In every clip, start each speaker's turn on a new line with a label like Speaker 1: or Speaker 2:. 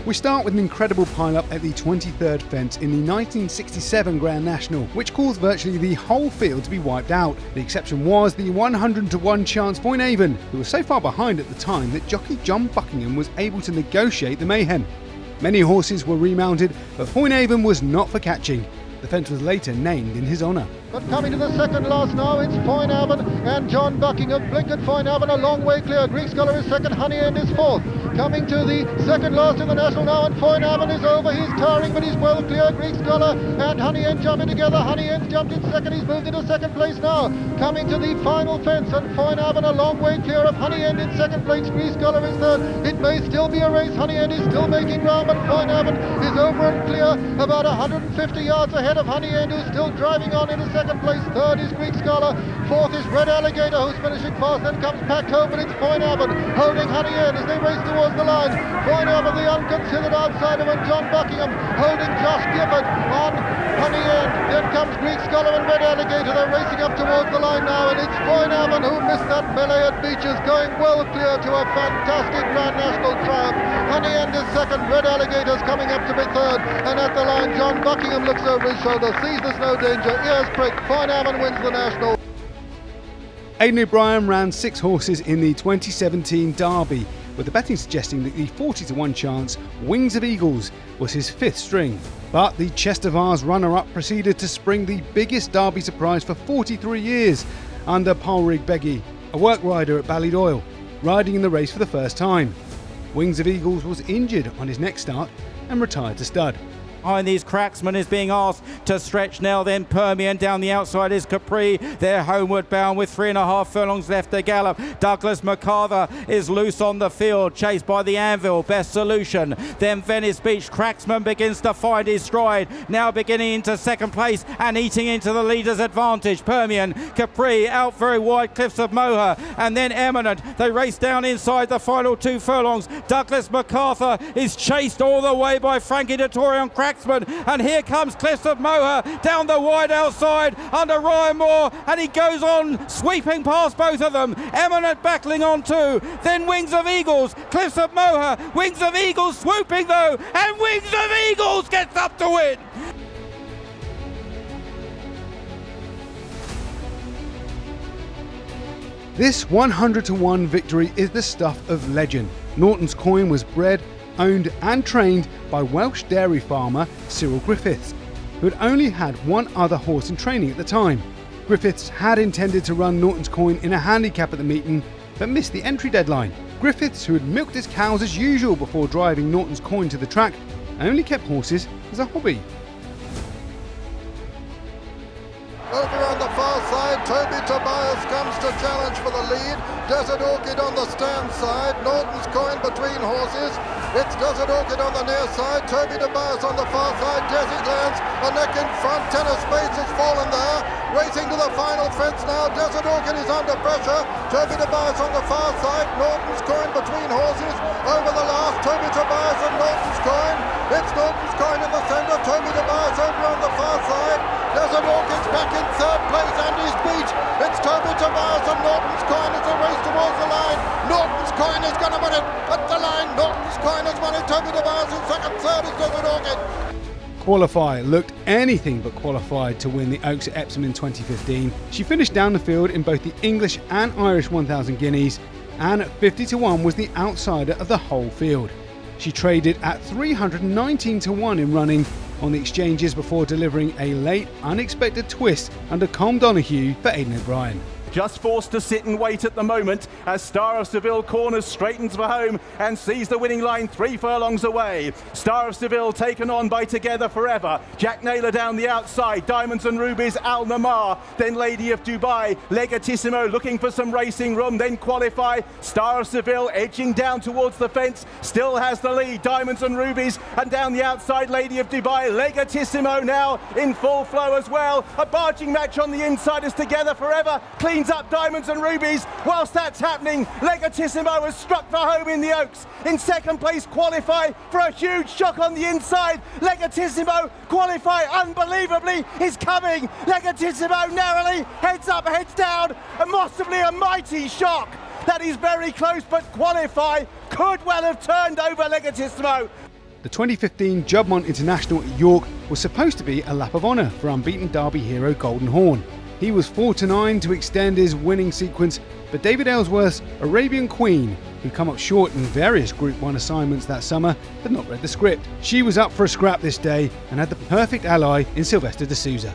Speaker 1: We start with an incredible pile-up at the 23rd fence in the 1967 Grand National, which caused virtually the whole field to be wiped out. The exception was the 100-to-1 chance Foinavon, who was so far behind at the time that jockey John Buckingham was able to negotiate the mayhem. Many horses were remounted, but Foinavon was not for catching. The fence was later named in his honour.
Speaker 2: But coming to the second last now, it's Foinavon and John Buckingham. Blinkered Foinavon a long way clear. Greek Scholar is second, Honey End is fourth. Coming to the second last in the National now, and Foinavon is over. He's towering, but he's well clear. Greek Scholar and Honey End jumping together. Honey End's jumped in second. He's moved into second place now. Coming to the final fence, and Foinavon a long way clear of Honey End in second place. Greek Scholar is third. It may still be a race. Honey End is still making ground, but Foinavon is over and clear, about 150 yards ahead of Honey End, who's still driving on into second place. Third is Greek Scholar. Fourth is Red Alligator, who's finishing fast. Then comes Packed Home, but it's Foinavon holding Honey End as they race towards the line. Foinavon, the unconsidered outsider, and John Buckingham holding Josh Gifford on Honey End. Then comes Greek Scholar and Red Alligator. They're racing up towards the line now, and it's Foinavon who missed that melee at Beeches, going well clear to a fantastic Grand National triumph. Honey End is second. Red Alligator's coming up to be third, and at the line John Buckingham looks over his shoulder, sees there's no danger, ears pricked. Foinavon wins the National.
Speaker 1: Aidan O'Brien ran 6 horses in the 2017 Derby, with the betting suggesting that the 40-to-1 chance Wings of Eagles was his 5th string. But the Chester Vase runner-up proceeded to spring the biggest Derby surprise for 43 years under Padraig Beggy, a work rider at Ballydoyle, riding in the race for the first time. Wings of Eagles was injured on his next start and retired to stud.
Speaker 3: Behind these Cracksman is being asked to stretch now, then Permian. Down the outside is Capri. They're homeward bound with 3.5 furlongs left to gallop. Douglas MacArthur is loose on the field, chased by the Anvil. Best Solution. Then Venice Beach. Cracksman begins to find his stride. Now beginning into second place and eating into the leader's advantage. Permian, Capri out very wide. Cliffs of Moher and then Eminent. They race down inside the final 2 furlongs. Douglas MacArthur is chased all the way by Frankie Dettori on Cracksman. And here comes Cliffs of Moher down the wide outside under Ryan Moore, and he goes on sweeping past both of them. Eminent battling on too. Then Wings of Eagles, Cliffs of Moher, Wings of Eagles swooping though, and Wings of Eagles gets up to win.
Speaker 1: This 100-to-1 victory is the stuff of legend. Norton's Coin was bred, owned and trained by Welsh dairy farmer Cyril Griffiths, who had only had one other horse in training at the time. Griffiths had intended to run Norton's Coin in a handicap at the meeting, but missed the entry deadline. Griffiths, who had milked his cows as usual before driving Norton's Coin to the track, only kept horses as a hobby.
Speaker 2: Over on the far side, Toby Tobias comes to challenge for the lead. Desert Orchid on the stand side, Norton's Coin between horses. It's Desert Orchid on the near side, Toby Tobias on the far side. Desi lands a neck in front, Tenor Spades has fallen there. Racing to the final fence now, Desert Orchid is under pressure. Toby Tobias on the far side, Norton's Coin between horses. Over the last, Toby Tobias and Norton's Coin. It's Norton's Coin in the centre, Toby Tobias over on the far side. Desert Orchid's back in third place and is beat. It's Toby Tobias and Norton's Coin as they race towards the line. Norton's Coin is going to win it at the line. Norton's Coin has won it. Toby Tobias in second, third is Desert Orchid.
Speaker 1: Qualify looked anything but qualified to win the Oaks at Epsom in 2015. She finished down the field in both the English and Irish 1,000 guineas, and at 50-to-1 was the outsider of the whole field. She traded at 319-to-1 in running on the exchanges before delivering a late, unexpected twist under Colm Donahue for Aidan O'Brien.
Speaker 4: Just forced to sit and wait at the moment as Star of Seville corners, straightens for home and sees the winning line 3 furlongs away. Star of Seville taken on by Together Forever. Jack Naylor down the outside, Diamonds and Rubies, Al Namar, then Lady of Dubai, Legatissimo looking for some racing room, then Qualify. Star of Seville edging down towards the fence, still has the lead, Diamonds and Rubies, and down the outside Lady of Dubai. Legatissimo now in full flow as well. A barging match on the inside as Together Forever cleans up Diamonds and Rubies. Whilst that's happening, Legatissimo has struck for home in the Oaks. In second place, Qualify for a huge shock on the inside. Legatissimo, Qualify unbelievably is coming. Legatissimo narrowly, heads up, heads down, and possibly a mighty shock. That is very close, but Qualify could well have turned over Legatissimo.
Speaker 1: The 2015 Juddmonte International at York was supposed to be a lap of honour for unbeaten Derby hero Golden Horn. He was 4-9 to extend his winning sequence, but David Aylesworth's Arabian Queen, who come up short in various Group 1 assignments that summer, had not read the script. She was up for a scrap this day and had the perfect ally in Sylvester de Souza.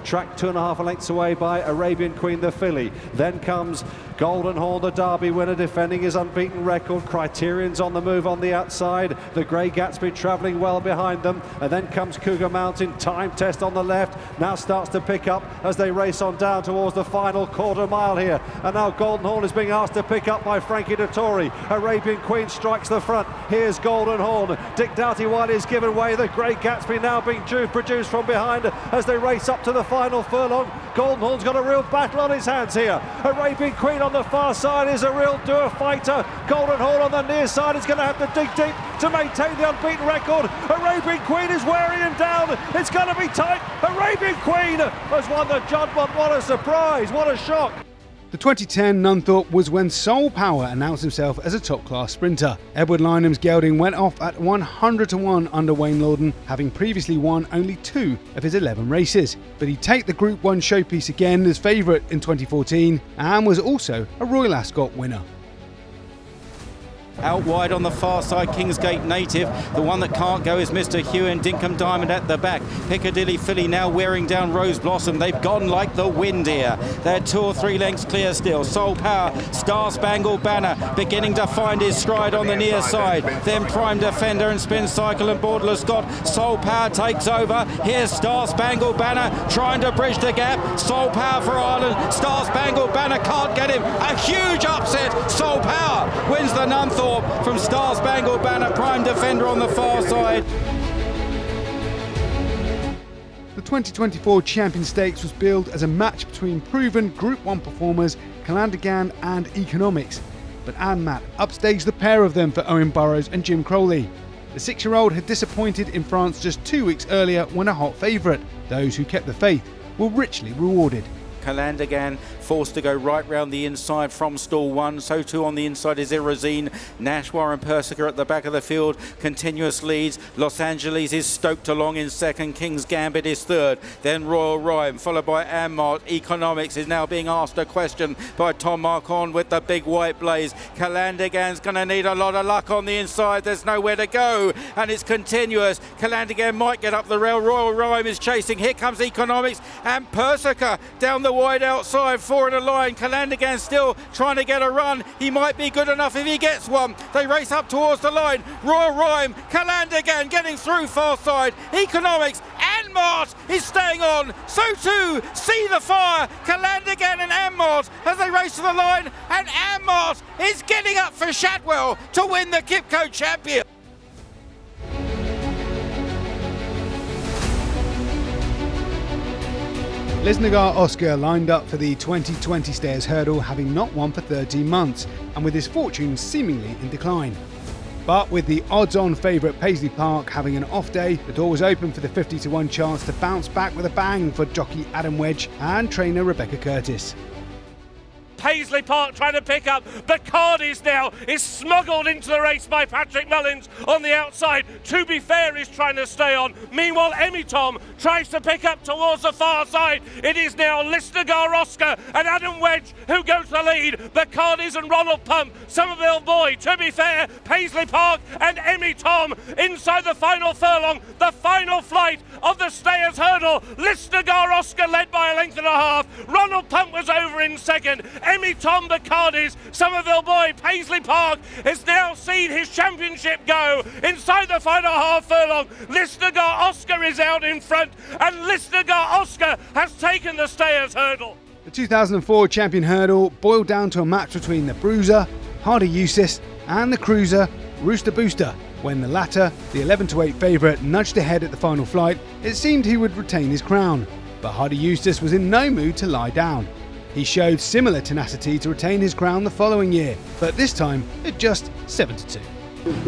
Speaker 5: Tracked 2.5 lengths away by Arabian Queen, the filly. Then comes Golden Horn, the Derby winner, defending his unbeaten record. Criterion's on the move on the outside. The Grey Gatsby travelling well behind them. And then comes Cougar Mountain, time test on the left. Now starts to pick up as they race on down towards the final quarter mile here. And now Golden Horn is being asked to pick up by Frankie Dettori. Arabian Queen strikes the front. Here's Golden Horn. Dick Doughty Wiley is given way. The Grey Gatsby now being produced from behind as they race up to the final furlong. Golden Horn's got a real battle on his hands here. Arabian Queen on the far side is a real doer fighter. Golden Horn on the near side is going to have to dig deep to maintain the unbeaten record. Arabian Queen is wearing him down. It's going to be tight. Arabian Queen has won the Juddmonte. What a surprise, what a shock.
Speaker 1: The 2010 Nunthorpe was when Soul Power announced himself as a top-class sprinter. Edward Lynham's gelding went off at 100-1 under Wayne Lawden, having previously won only 2 of his 11 races. But he'd take the Group 1 showpiece again as favourite in 2014 and was also a Royal Ascot winner.
Speaker 3: Out wide on the far side, Kingsgate Native. The one that can't go is Mr. Hugh and Dinkum Diamond at the back. Piccadilly Filly now wearing down Rose Blossom. They've gone like the wind here. They're 2 or 3 lengths clear still. Soul Power, Star Spangled Banner beginning to find his stride on the near side. Then Prime Defender and Spin Cycle and Borderless Scott. Soul Power takes over. Here's Star Spangled Banner trying to bridge the gap. Soul Power for Ireland. Star Spangled Banner can't get him. A huge upset. Soul Power wins the Nunthorpe from Star Spangled Banner. Prime Defender on the far side.
Speaker 1: The 2024 Champion Stakes was billed as a match between proven Group 1 performers Calandagan and Economics, but Anne Matt upstaged the pair of them for Owen Burrows and Jim Crowley. The 6-year-old had disappointed in France just 2 weeks earlier when a hot favourite. Those who kept the faith were richly rewarded.
Speaker 3: Calandagan forced to go right round the inside from stall 1. So too on the inside is Irozine. Nashwa and Persica at the back of the field. Continuous leads. Los Angeles is stoked along in second. King's Gambit is third. Then Royal Rhyme, followed by Ammart. Economics is now being asked a question by Tom Marquand with the big white blaze. Calandagan's going to need a lot of luck on the inside. There's nowhere to go. And it's continuous. Calandagan might get up the rail. Royal Rhyme is chasing. Here comes Economics and Persica down the wide outside, 4 in a line. Calandagan still trying to get a run. He might be good enough if he gets one. They race up towards the line. Royal Rhyme, Calandagan getting through far side. Economics and Mart is staying on. So too, See the Fire, Calandagan and Ammart as they race to the line. And Ammart is getting up for Shadwell to win the Kipco Champion.
Speaker 1: Lisnagar Oscar lined up for the 2020 Stayers Hurdle, having not won for 13 months, and with his fortune seemingly in decline. But with the odds-on favourite Paisley Park having an off day, the door was open for the 50-1 chance to bounce back with a bang for jockey Adam Wedge and trainer Rebecca Curtis.
Speaker 6: Paisley Park trying to pick up. Bacardi's now is smuggled into the race by Patrick Mullins on the outside. To Be Fair is trying to stay on. Meanwhile, Emmy Tom tries to pick up towards the far side. It is now Lisnagar Oscar and Adam Wedge who go to the lead. Bacardi's and Ronald Pump, Somerville Boy, To Be Fair, Paisley Park and Emmy Tom inside the final furlong. The final flight of the Stayers Hurdle. Lisnagar Oscar led by a length and a half. Ronald Pump was over in second. Emmy Tom, Bacardi's, Somerville Boy, Paisley Park has now seen his championship go inside the final half furlong. Lisnagar Oscar is out in front and Lisnagar Oscar has taken the Stayers Hurdle.
Speaker 1: The 2004 Champion Hurdle boiled down to a match between the Bruiser, Hardy Eustace and the Cruiser, Rooster Booster. When the latter, the 11-8 favourite, nudged ahead at the final flight, it seemed he would retain his crown. But Hardy Eustace was in no mood to lie down. He showed similar tenacity to retain his crown the following year, but this time at just 7-2.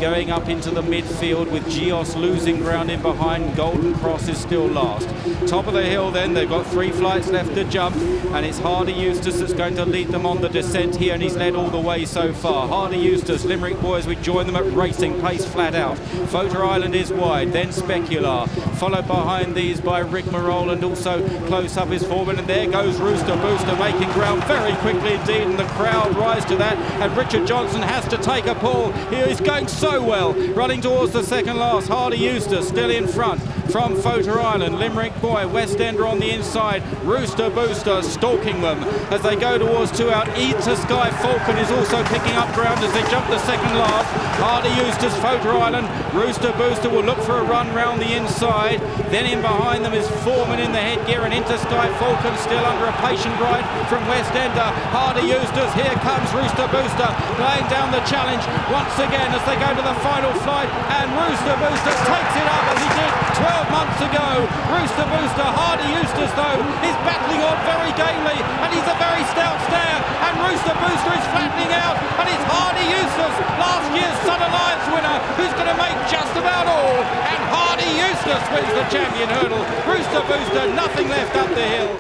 Speaker 3: Going up into the midfield with Geos losing ground in behind. Golden Cross is still last. Top of the hill then, they've got 3 flights left to jump, and it's Hardy Eustace that's going to lead them on the descent here, and he's led all the way so far. Hardy Eustace, Limerick boys, we join them at racing pace flat out. Photo Island is wide, then Specular, followed behind these by Rick Marole, and also close up is Foreman, and there goes Rooster Booster making ground very quickly indeed, and the crowd rise to that, and Richard Johnson has to take a pull. He is going so well, running towards the second last. Hardy Eustace still in front from Photo Island. Limerick boy, West Ender on the inside. Rooster Booster stalking them as they go towards 2 out. Eater Sky Falcon is also picking up ground as they jump the second last. Hardy Eustace, Photo Island. Rooster Booster will look for a run round the inside. Then in behind them is Foreman in the headgear, and Inter Sky Falcon still under a patient ride from West Ender. Hardy Eustace, here comes Rooster Booster laying down the challenge once again as they go to the final flight, and Rooster Booster takes it up as he did 12 months ago. Rooster Booster, Hardy Eustace though is battling on very gamely, and he's a very stout stare, and Rooster Booster is flattening out, and it's Hardy Eustace, last year's Sun Alliance winner, who's going to make just about all, and Hardy Eustace wins the champion hurdle. Rooster Booster, nothing left up the hill.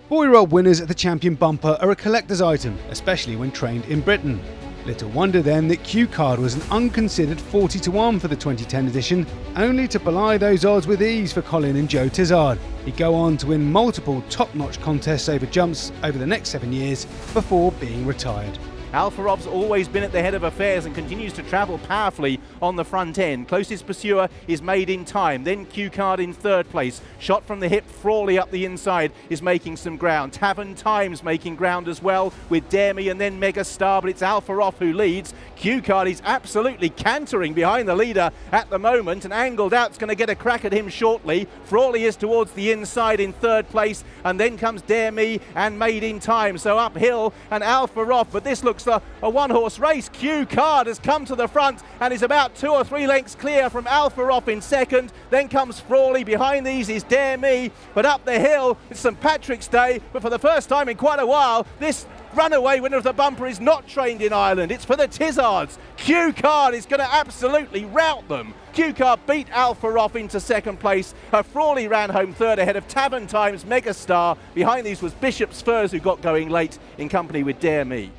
Speaker 1: 4-year-old winners at the champion bumper are a collector's item, especially when trained in Britain. Little wonder then that Q Card was an unconsidered 40-1 for the 2010 edition, only to belie those odds with ease for Colin and Joe Tizard. He'd go on to win multiple top-notch contests over jumps over the next 7 years before being retired.
Speaker 4: Alfa Rob's always been at the head of affairs and continues to travel powerfully on the front end. Closest pursuer is Made in Time, then Q Card in 3rd place. Shot from the hip, Frawley up the inside is making some ground. Tavern Times making ground as well with Dare Me and then Mega Star, but it's Alfa Rob who leads. Q Card is absolutely cantering behind the leader at the moment, and Angled Out's going to get a crack at him shortly. Frawley is towards the inside in 3rd place, and then comes Dare Me and Made in Time. So uphill and Alfa Rob, but this looks a one-horse race. Q Card has come to the front and is about 2 or 3 lengths clear from Alfa Rob in 2nd. Then comes Frawley. Behind these is Dare Me, but up the hill it's St Patrick's Day, but for the first time in quite a while this runaway winner of the bumper is not trained in Ireland. It's for the Tizards. Q Card is going to absolutely rout them. Q Card beat Alfa Rob into 2nd place. Frawley ran home 3rd ahead of Tavern Times, Megastar. Behind these was Bishop's Furs, who got going late in company with Dare Me.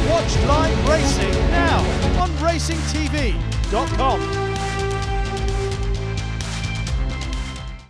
Speaker 7: Watch live racing now on racingtv.com.